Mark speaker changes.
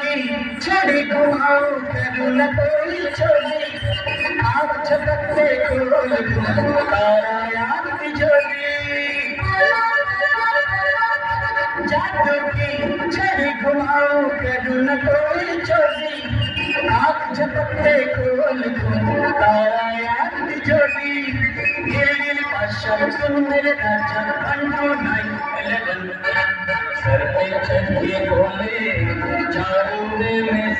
Speaker 1: की छड़ी घुमाओ करूँ न कोई चोरी आँख झपकते खोल दूँ तारा याद तिजोरी जादू की छड़ी घुमाओ करूँ न कोई चोरी आँख झपकते खोल दूँ तारा याद तिजोरी गिल गिल का शब्द मेरे राजा 1 2 9 11 सर पे चढ़ के बोले चारों में